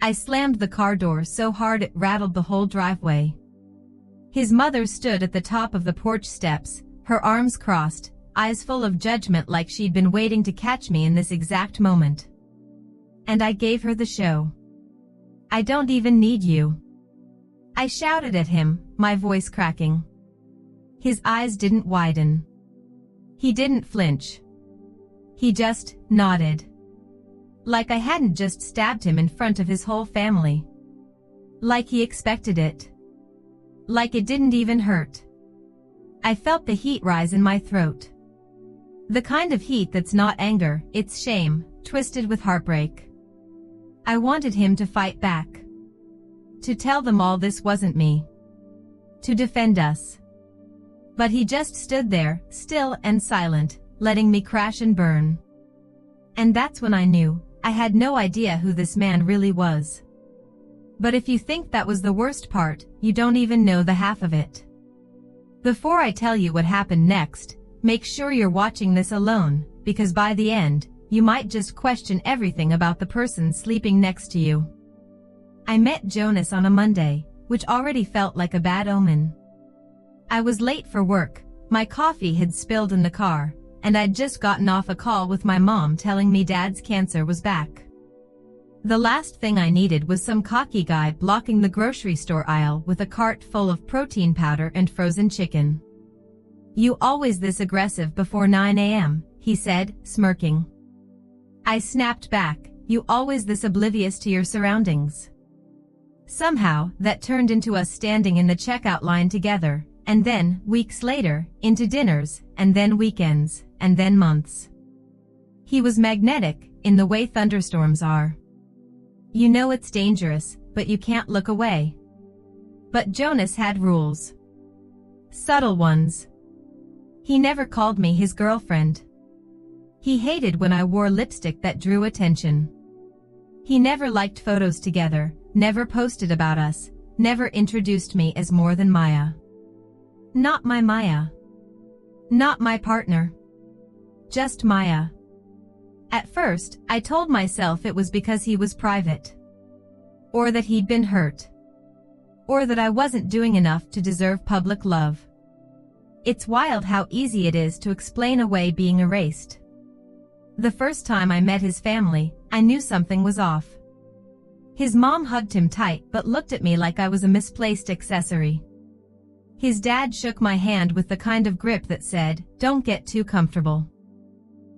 I slammed the car door so hard it rattled the whole driveway. His mother stood at the top of the porch steps, her arms crossed, eyes full of judgment like she'd been waiting to catch me in this exact moment. And I gave her the show. "I don't even need you," I shouted at him, my voice cracking. His eyes didn't widen. He didn't flinch. He just nodded. Like I hadn't just stabbed him in front of his whole family. Like he expected it. Like it didn't even hurt. I felt the heat rise in my throat. The kind of heat that's not anger, it's shame, twisted with heartbreak. I wanted him to fight back. To tell them all this wasn't me. To defend us. But he just stood there, still and silent, letting me crash and burn. And that's when I knew, I had no idea who this man really was. But if you think that was the worst part, you don't even know the half of it. Before I tell you what happened next, make sure you're watching this alone, because by the end, you might just question everything about the person sleeping next to you. I met Jonas on a Monday, which already felt like a bad omen. I was late for work, my coffee had spilled in the car, and I'd just gotten off a call with my mom telling me Dad's cancer was back. The last thing I needed was some cocky guy blocking the grocery store aisle with a cart full of protein powder and frozen chicken. "You always this aggressive before 9 a.m., he said, smirking. I snapped back, "You always this oblivious to your surroundings." Somehow, that turned into us standing in the checkout line together, and then, weeks later, into dinners, and then weekends, and then months. He was magnetic, in the way thunderstorms are. You know it's dangerous, but you can't look away. But Jonas had rules. Subtle ones. He never called me his girlfriend. He hated when I wore lipstick that drew attention. He never liked photos together, never posted about us, never introduced me as more than Maya. Not my Maya. Not my partner. Just Maya. At first, I told myself it was because he was private. Or that he'd been hurt. Or that I wasn't doing enough to deserve public love. It's wild how easy it is to explain away being erased. The first time I met his family, I knew something was off. His mom hugged him tight but looked at me like I was a misplaced accessory. His dad shook my hand with the kind of grip that said, "Don't get too comfortable."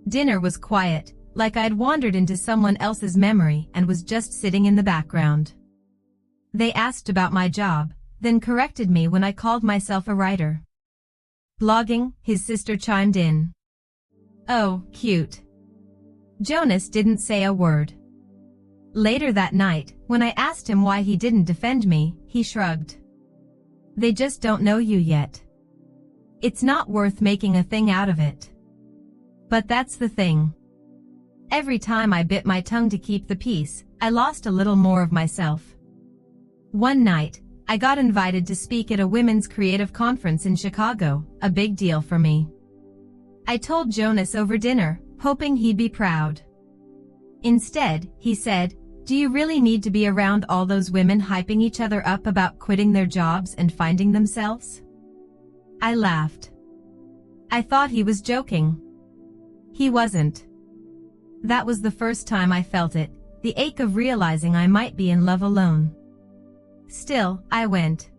Dinner was quiet, like I'd wandered into someone else's memory and was just sitting in the background. They asked about my job, then corrected me when I called myself a writer. Blogging, his sister chimed in. Oh, cute. Jonas didn't say a word. Later that night, when I asked him why he didn't defend me, he shrugged. They just don't know you yet. It's not worth making a thing out of it. But that's the thing. Every time I bit my tongue to keep the peace, I lost a little more of myself. One night, I got invited to speak at a women's creative conference in Chicago, a big deal for me. I told Jonas over dinner, hoping he'd be proud. Instead, he said, "Do you really need to be around all those women hyping each other up about quitting their jobs and finding themselves?" I laughed. I thought he was joking. He wasn't. That was the first time I felt it, the ache of realizing I might be in love alone. Still, I went.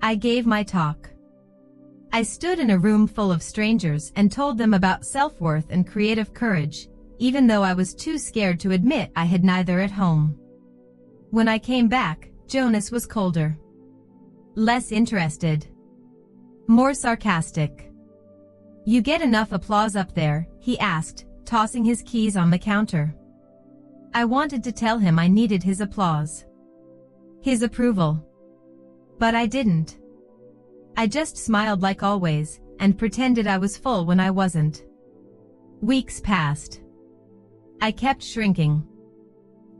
I gave my talk. I stood in a room full of strangers and told them about self-worth and creative courage, even though I was too scared to admit I had neither at home. When I came back, Jonas was colder. Less interested. More sarcastic. "You get enough applause up there?" he asked, tossing his keys on the counter. I wanted to tell him I needed his applause. His approval. But I didn't. I just smiled like always, and pretended I was full when I wasn't. Weeks passed. I kept shrinking.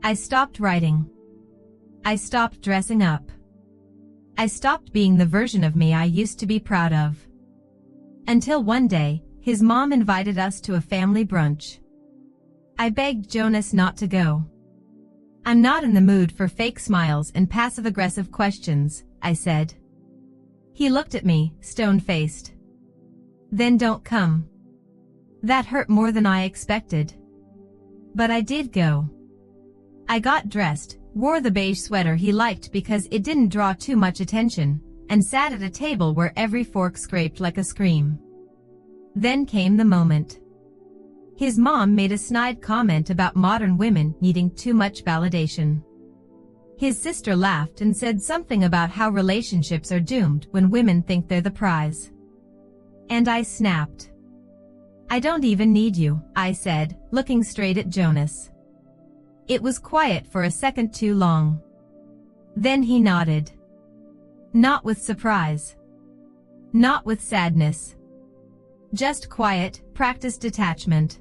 I stopped writing. I stopped dressing up. I stopped being the version of me I used to be proud of. Until one day, his mom invited us to a family brunch. I begged Jonas not to go. I'm not in the mood for fake smiles and passive-aggressive questions, I said. He looked at me, stone-faced. Then don't come. That hurt more than I expected. But I did go. I got dressed, wore the beige sweater he liked because it didn't draw too much attention, and sat at a table where every fork scraped like a scream. Then came the moment. His mom made a snide comment about modern women needing too much validation. His sister laughed and said something about how relationships are doomed when women think they're the prize. And I snapped. I don't even need you, I said, looking straight at Jonas. It was quiet for a second too long. Then he nodded. Not with surprise. Not with sadness. Just quiet, practiced detachment.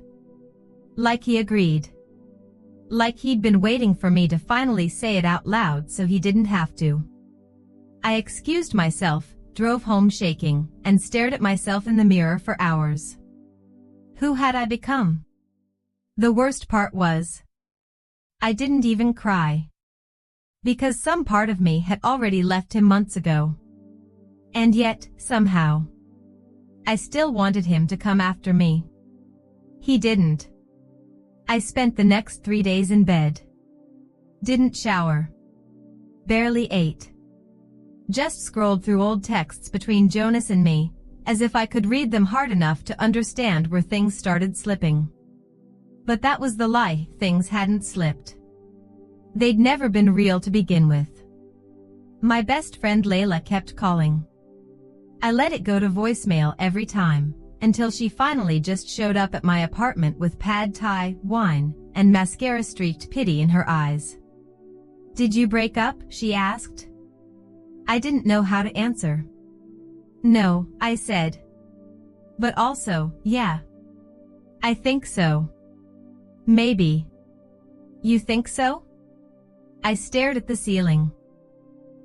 Like he agreed. Like he'd been waiting for me to finally say it out loud so he didn't have to. I excused myself, drove home shaking, and stared at myself in the mirror for hours. Who had I become? The worst part was, I didn't even cry. Because some part of me had already left him months ago. And yet, somehow, I still wanted him to come after me. He didn't. I spent the next 3 days in bed. Didn't shower. Barely ate. Just scrolled through old texts between Jonas and me, as if I could read them hard enough to understand where things started slipping. But that was the lie, things hadn't slipped. They'd never been real to begin with. My best friend Layla kept calling. I let it go to voicemail every time, until she finally just showed up at my apartment with pad thai, wine, and mascara-streaked pity in her eyes. Did you break up? She asked. I didn't know how to answer. No, I said. But also, yeah. I think so. Maybe. You think so? I stared at the ceiling.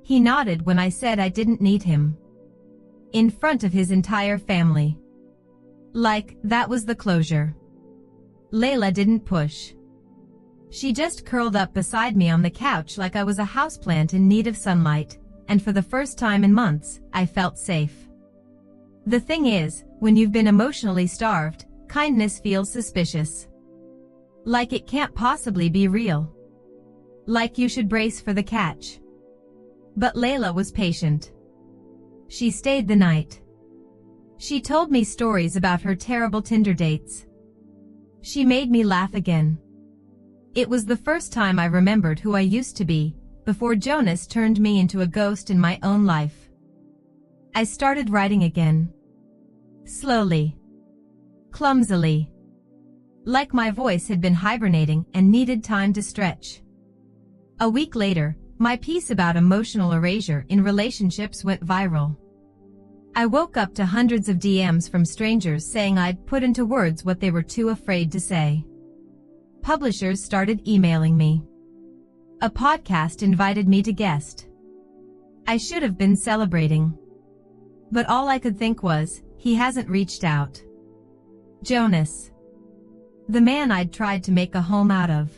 He nodded when I said I didn't need him. In front of his entire family. Like, that was the closure. Layla didn't push. She just curled up beside me on the couch like I was a houseplant in need of sunlight, and for the first time in months, I felt safe. The thing is, when you've been emotionally starved, kindness feels suspicious. Like it can't possibly be real. Like you should brace for the catch. But Layla was patient. She stayed the night. She told me stories about her terrible Tinder dates. She made me laugh again. It was the first time I remembered who I used to be, before Jonas turned me into a ghost in my own life. I started writing again. Slowly. Clumsily. Like my voice had been hibernating and needed time to stretch. A week later, my piece about emotional erasure in relationships went viral. I woke up to hundreds of DMs from strangers saying I'd put into words what they were too afraid to say. Publishers started emailing me. A podcast invited me to guest. I should have been celebrating. But all I could think was, he hasn't reached out. Jonas. The man I'd tried to make a home out of.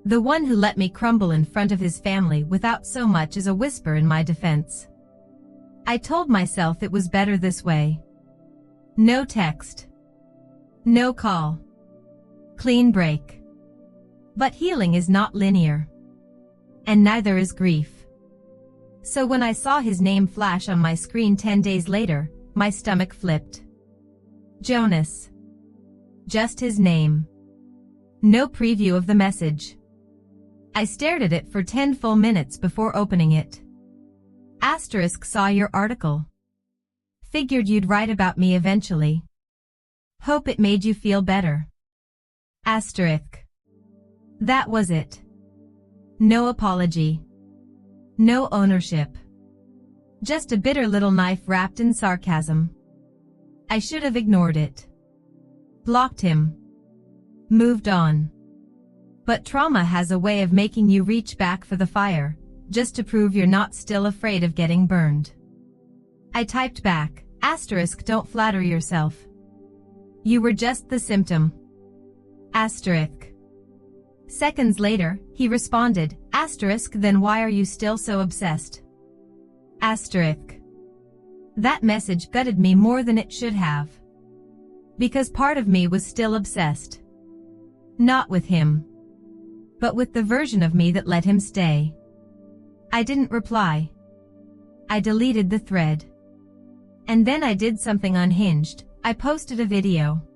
The one who let me crumble in front of his family without so much as a whisper in my defense. I told myself it was better this way. No text. No call. Clean break. But healing is not linear. And neither is grief. So when I saw his name flash on my screen 10 days later, my stomach flipped. Jonas. Just his name. No preview of the message. I stared at it for 10 full minutes before opening it. Asterisk saw your article. Figured you'd write about me eventually. Hope it made you feel better. Asterisk. That was it. No apology. No ownership. Just a bitter little knife wrapped in sarcasm. I should have ignored it. Blocked him. Moved on. But trauma has a way of making you reach back for the fire, just to prove you're not still afraid of getting burned. I typed back, asterisk don't flatter yourself. You were just the symptom. Asterisk. Seconds later, he responded, asterisk, then why are you still so obsessed? Asterisk. That message gutted me more than it should have. Because part of me was still obsessed. Not with him, but with the version of me that let him stay. I didn't reply. I deleted the thread. And then I did something unhinged. I posted a video.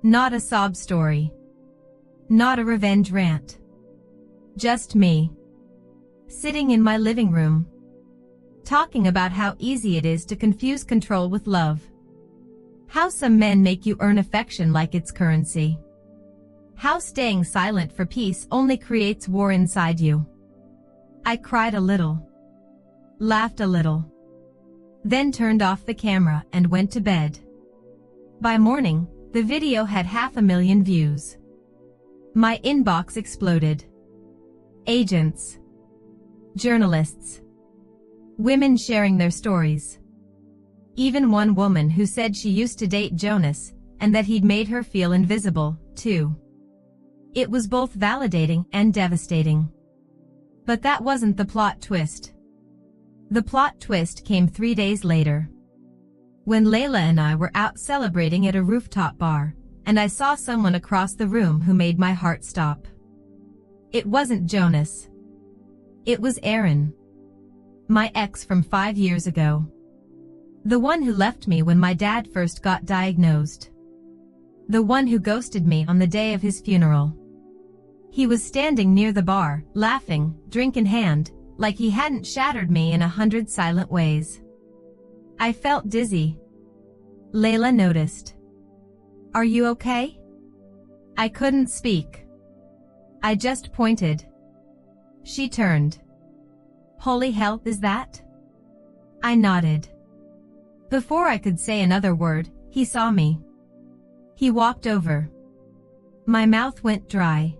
Not a sob story. Not a revenge rant. Just me. Sitting in my living room. Talking about how easy it is to confuse control with love. How some men make you earn affection like it's currency. How staying silent for peace only creates war inside you. I cried a little. Laughed a little. Then turned off the camera and went to bed. By morning, the video had 500,000 views. My inbox exploded. Agents. Journalists. Women sharing their stories. Even one woman who said she used to date Jonas, and that he'd made her feel invisible, too. It was both validating and devastating. But that wasn't the plot twist. The plot twist came 3 days later. When Layla and I were out celebrating at a rooftop bar, and I saw someone across the room who made my heart stop. It wasn't Jonas. It was Aaron. My ex from 5 years ago. The one who left me when my dad first got diagnosed. The one who ghosted me on the day of his funeral. He was standing near the bar, laughing, drink in hand, like he hadn't shattered me in 100 silent ways. I felt dizzy. Layla noticed. Are you okay? I couldn't speak. I just pointed. She turned. Holy hell, is that? I nodded. Before I could say another word, he saw me. He walked over. My mouth went dry.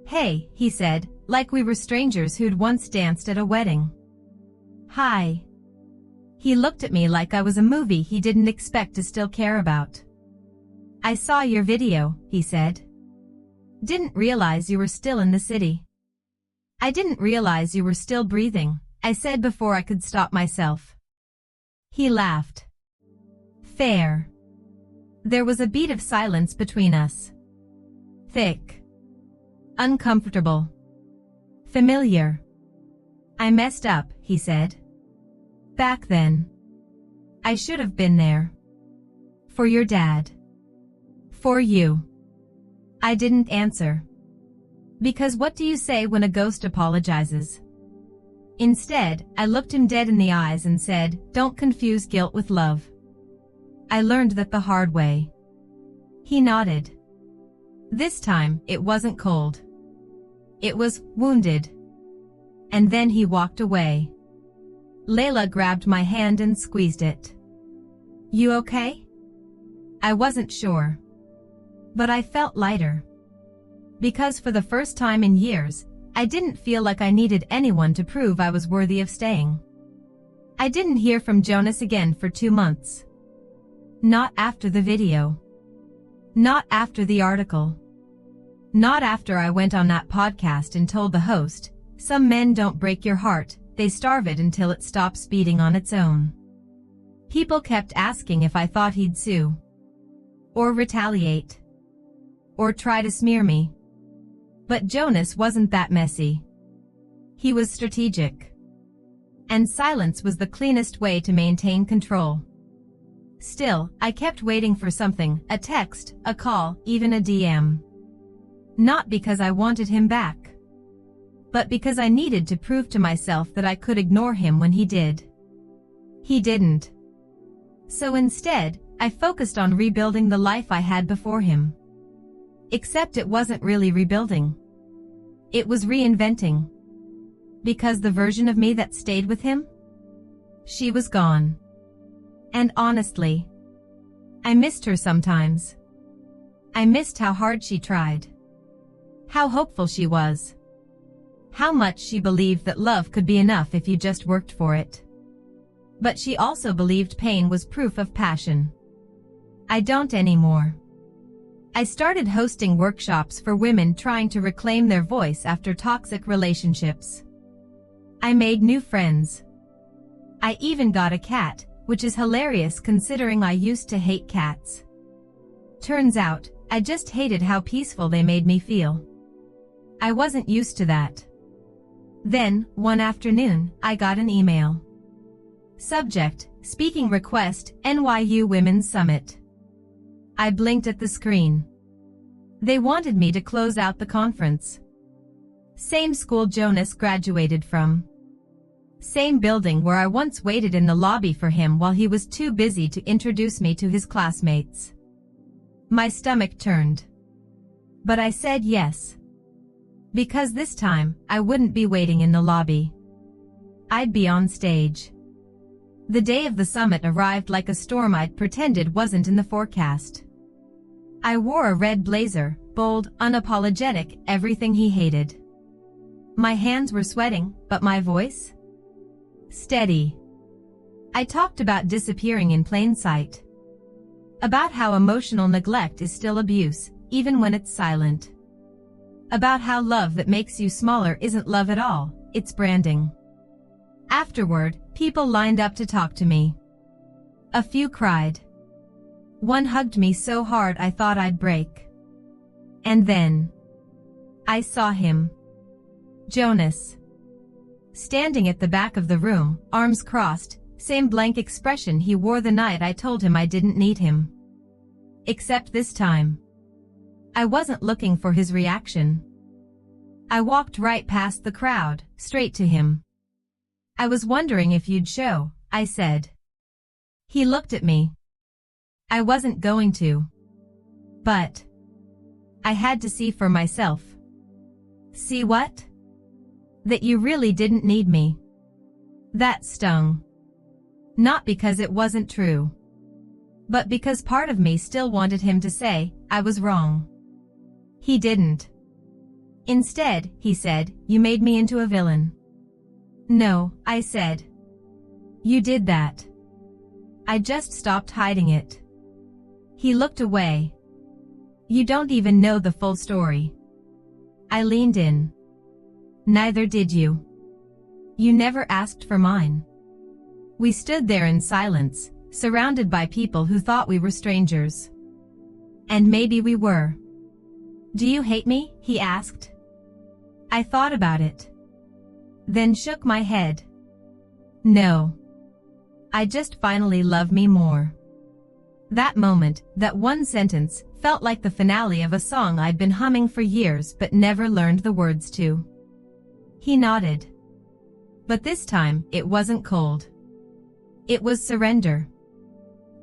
Hey, he said, like we were strangers who'd once danced at a wedding. Hi. He looked at me like I was a movie he didn't expect to still care about. I saw your video, he said. Didn't realize you were still in the city. I didn't realize you were still breathing, I said before I could stop myself. He laughed. Fair. There was a beat of silence between us. Thick. Uncomfortable. Familiar. I messed up, he said. Back then. I should have been there. For your dad. For you. I didn't answer. Because what do you say when a ghost apologizes? Instead, I looked him dead in the eyes and said, don't confuse guilt with love. I learned that the hard way. He nodded. This time, it wasn't cold. It was wounded. And then he walked away. Layla grabbed my hand and squeezed it. You okay? I wasn't sure. But I felt lighter. Because for the first time in years, I didn't feel like I needed anyone to prove I was worthy of staying. I didn't hear from Jonas again for 2 months. Not after the video. Not after the article. Not after I went on that podcast and told the host, some men don't break your heart, they starve it until it stops beating on its own. People kept asking if I thought he'd sue. Or retaliate. Or try to smear me. But Jonas wasn't that messy. He was strategic. And silence was the cleanest way to maintain control. Still, I kept waiting for something, a text, a call, even a DM. Not because I wanted him back. But because I needed to prove to myself that I could ignore him when he did. He didn't. So instead, I focused on rebuilding the life I had before him. Except it wasn't really rebuilding. It was reinventing. Because the version of me that stayed with him? She was gone. And honestly, I missed her sometimes. I missed how hard she tried. How hopeful she was. How much she believed that love could be enough if you just worked for it. But she also believed pain was proof of passion. I don't anymore. I started hosting workshops for women trying to reclaim their voice after toxic relationships. I made new friends. I even got a cat, which is hilarious considering I used to hate cats. Turns out, I just hated how peaceful they made me feel. I wasn't used to that. Then, one afternoon, I got an email. Subject, speaking request, NYU Women's Summit. I blinked at the screen. They wanted me to close out the conference. Same school Jonas graduated from. Same building where I once waited in the lobby for him while he was too busy to introduce me to his classmates. My stomach turned. But I said yes. Because this time, I wouldn't be waiting in the lobby. I'd be on stage. The day of the summit arrived like a storm I'd pretended wasn't in the forecast. I wore a red blazer, bold, unapologetic, everything he hated. My hands were sweating, but my voice? Steady. I talked about disappearing in plain sight. About how emotional neglect is still abuse, even when it's silent. About how love that makes you smaller isn't love at all, it's branding. Afterward, people lined up to talk to me. A few cried. One hugged me so hard I thought I'd break. And then I saw him. Jonas. Standing at the back of the room, arms crossed, same blank expression he wore the night I told him I didn't need him. Except this time. I wasn't looking for his reaction. I walked right past the crowd, straight to him. I was wondering if you'd show, I said. He looked at me. I wasn't going to. But I had to see for myself. See what? That you really didn't need me. That stung. Not because it wasn't true. But because part of me still wanted him to say, I was wrong. He didn't. Instead, he said, you made me into a villain. No, I said. You did that. I just stopped hiding it. He looked away. You don't even know the full story. I leaned in. Neither did you. You never asked for mine. We stood there in silence, surrounded by people who thought we were strangers. And maybe we were. Do you hate me? He asked. I thought about it. Then shook my head. No. I just finally love me more. That moment, that one sentence, felt like the finale of a song I'd been humming for years but never learned the words to. He nodded. But this time, it wasn't cold. It was surrender.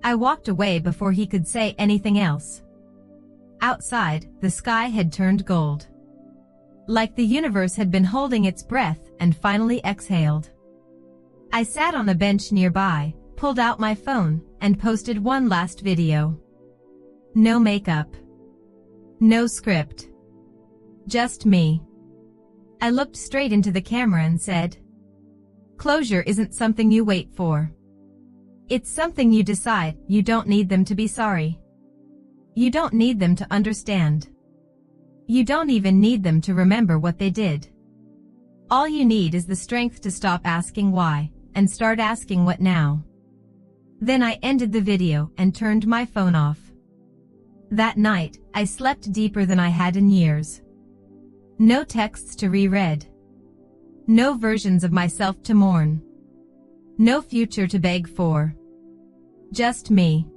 I walked away before he could say anything else. Outside, the sky had turned gold. Like the universe had been holding its breath and finally exhaled. I sat on a bench nearby, pulled out my phone, and posted one last video. No makeup. No script. Just me. I looked straight into the camera and said, closure isn't something you wait for. It's something you decide. You don't need them to be sorry. You don't need them to understand. You don't even need them to remember what they did. All you need is the strength to stop asking why, and start asking what now. Then I ended the video and turned my phone off. That night, I slept deeper than I had in years. No texts to reread. No versions of myself to mourn. No future to beg for. Just me.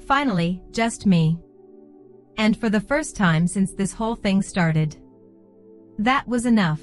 Finally, just me. And for the first time since this whole thing started. That was enough.